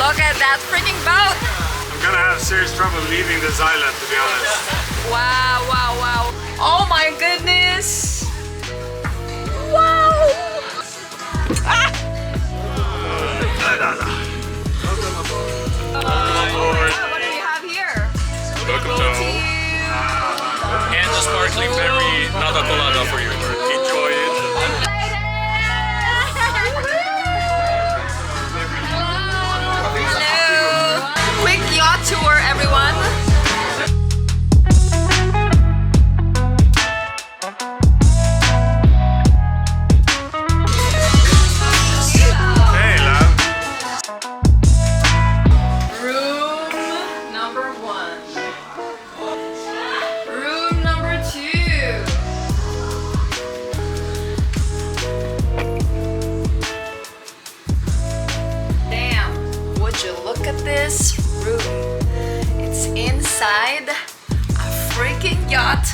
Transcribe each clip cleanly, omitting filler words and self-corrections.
Look at that freaking boat! I'm gonna have serious trouble leaving this island, to be honest. Wow, wow, wow. Oh my goodness! Wow! Ah! What do we have here? Welcome to And the sparkling berry nata colada for you. Enjoy it. Hello! Quick yacht tour, everyone. Hey, love. Room number 1. Room number 2. Damn, would you look at this room? It's inside a freaking yacht.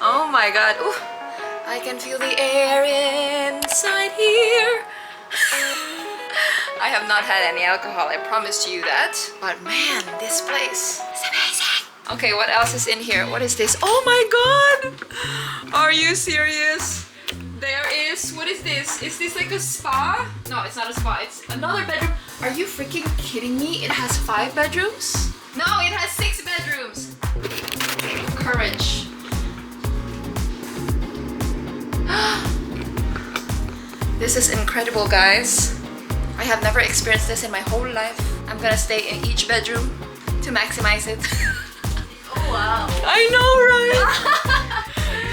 Oh my god. Ooh, I can feel the air inside here. I have not had any alcohol, I promised you that. But man, this place is amazing. Okay, what else is in here? What is this? Oh my god! Are you serious? There is, what is this? Is this like a spa? No, it's not a spa, it's another bedroom. Are you freaking kidding me? It has 5 bedrooms? No, it has 6 bedrooms. Courage. This is incredible, guys. I have never experienced this in my whole life. I'm gonna stay in each bedroom to maximize it. Oh wow. I know, right?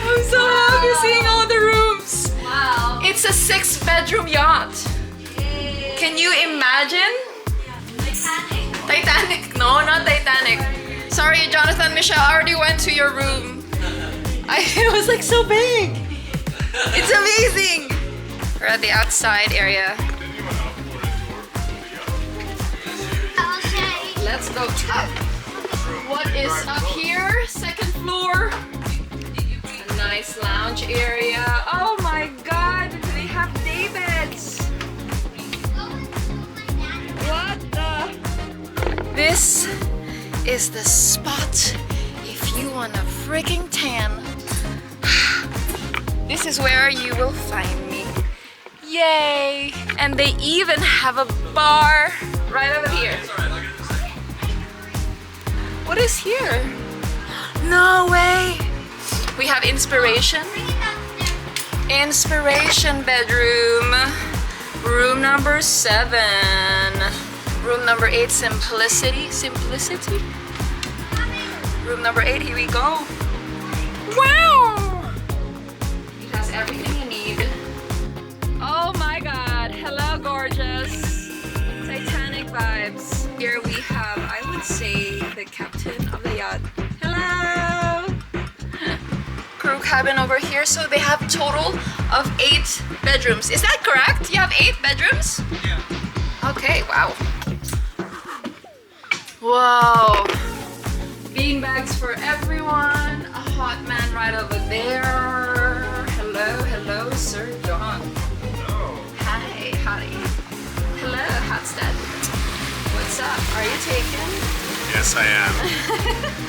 I'm so happy seeing all the rooms. Wow. It's a 6-bedroom yacht. Yay. Can you imagine? Titanic. Titanic. No, not Titanic. Sorry, Jonathan, Michelle already went to your room. It was like so big. It's amazing. We're at the outside area. Okay. Let's go up. What is up here? 2nd floor. A nice lounge area. Oh my god, they have day beds. What the? This is the spot if you want a freaking tan. This is where you will find me. Yay! And they even have a bar right over here. What is here? No way! We have inspiration. Inspiration bedroom. Room number 7. Room number 8, simplicity. Simplicity? Room number 8, here we go. Wow! It has everything you need. Oh my god, hello gorgeous. Titanic vibes. Here we have, I would say, the captain of the yacht. Hello! Crew cabin over here, so they have a total of 8 bedrooms. Is that correct? You have 8 bedrooms? Yeah. Okay, wow. Whoa. Bean bags for everyone. A hot man right over there. Hello, hello, Sir John. No. Hi, howdy. Hello, Hotstead. What's up? Are you taken? Yes, I am.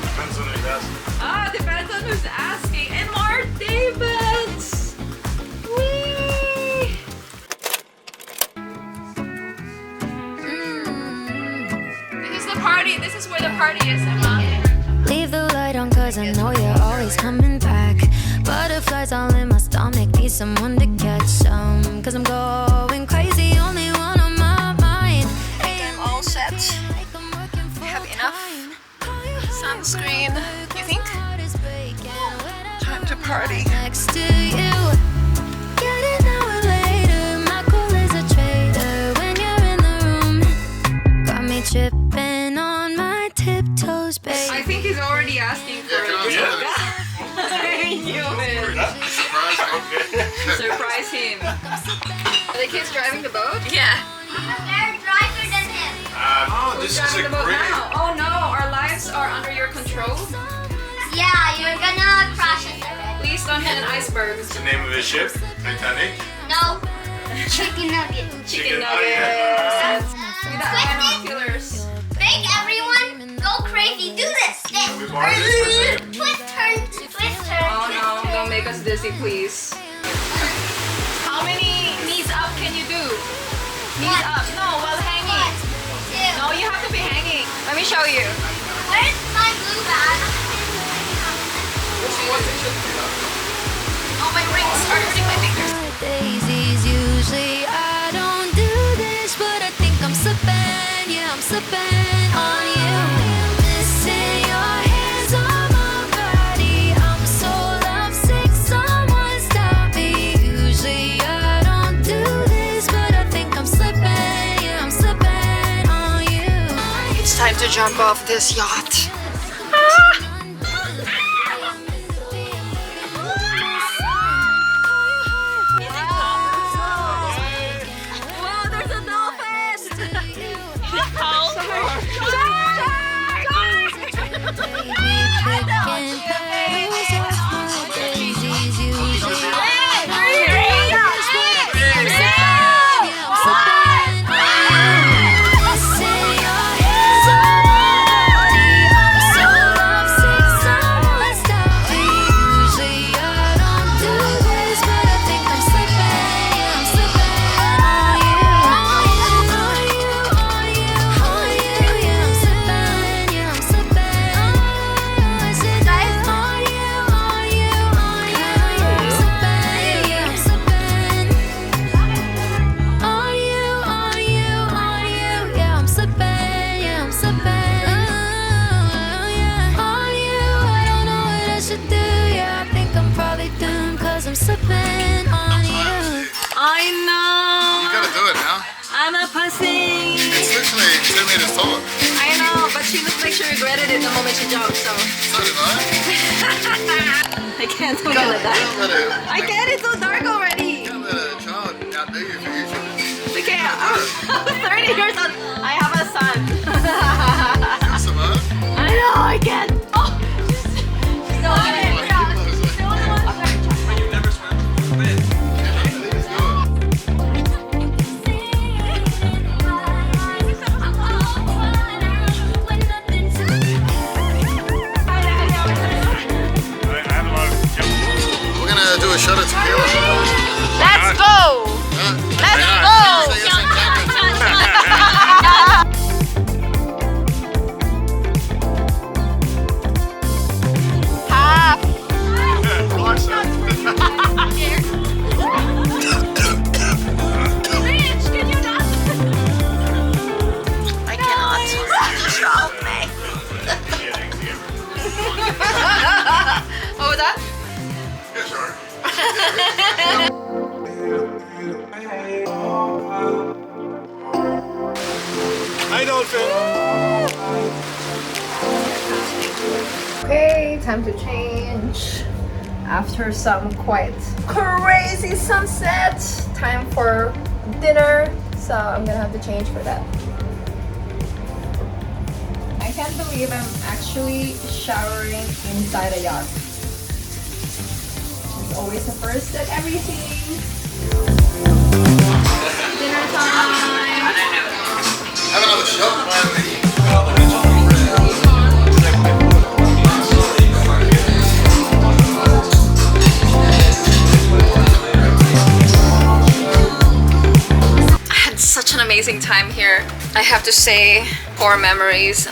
Depends on who's asking. Ah, depends on who's asking. And more day beds. Whee! This is the party. This is where the party is, Emma. Leave the light on cause I know you're always coming back. Butterflies all in my stomach, need someone to catch some. Cause I'm going crazy, only one on my mind. I'm all set. I have enough sunscreen. You think? Time to party. Next to you. Get an hour later, my cool is a traitor. When you're in the room, got me tripping on my tiptoes, babe. I think he's already asking for it. I knew it. Surprise him. Are the kids driving the boat? Yeah. They're driver than him. Oh, this is Driving a the boat great. now. Oh no, our lives are under your control. Yeah, you're gonna crash it. Please don't hit an iceberg. What's the name of the ship? Titanic? No. Chicken nugget. Chicken nugget. nuggets. Without animal killers. Make everyone go crazy. Do this. This. We borrowed this for a second. Twist, turn, twist, turn. Oh twist, no, turn. don't make us dizzy, please. How many knees up can you do? Knees up. No, while hanging. 1, 2. No, you have to be hanging. Let me show you. Where's my blue bag? Oh, my rings are hurting my fingers. Daisies, usually I don't do this, but I think I'm slipping, yeah, I'm slipping on you. Missing your hands on my body, I'm so lovesick, someone stop me. Usually I don't do this, but I think I'm slipping, yeah, I'm slipping on you. It's time to jump off this yacht. Wow, there's a dolphin! I'm slipping on you. I know! You gotta do it now. I'm a pussy! It's literally 2 meters tall. I know, but she looked like she regretted it the moment she jumped, so... So did I. I can't do it like that. Can't let it, I can't, it's so dark already! can't let a child outdo you for YouTube. Okay, I'm 30 years old. I have a son. Awesome, huh? I know, I can't. Oh, she's the only one. You never swam before. Let's do it. We're gonna do a shot of tequila. Let's go! Let's go! Say yes and jump it. Half. Relax it. I cannot. Stop me. What was that? Yeah, sure. Hi, dolphin. Okay, time to change. After some quite crazy sunset, time for dinner. So I'm gonna have to change for that. I can't believe I'm actually showering inside a yacht. It's always the first at everything. Dinner time. Have another shot, man. Such an amazing time here. I have to say, core memories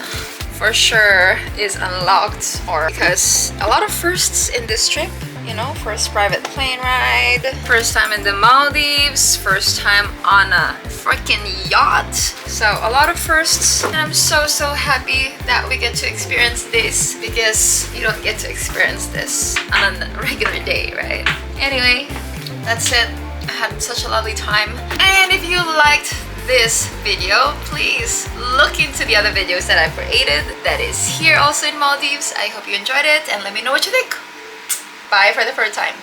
for sure is unlocked, or because a lot of firsts in this trip, you know, first private plane ride, first time in the Maldives, first time on a freaking yacht. So a lot of firsts, and I'm so happy that we get to experience this, because you don't get to experience this on a regular day, right? Anyway, that's it. I had such a lovely time. And if you liked this video, please look into the other videos that I've created that is here also in Maldives. I hope you enjoyed it, and let me know what you think. Bye for the first time.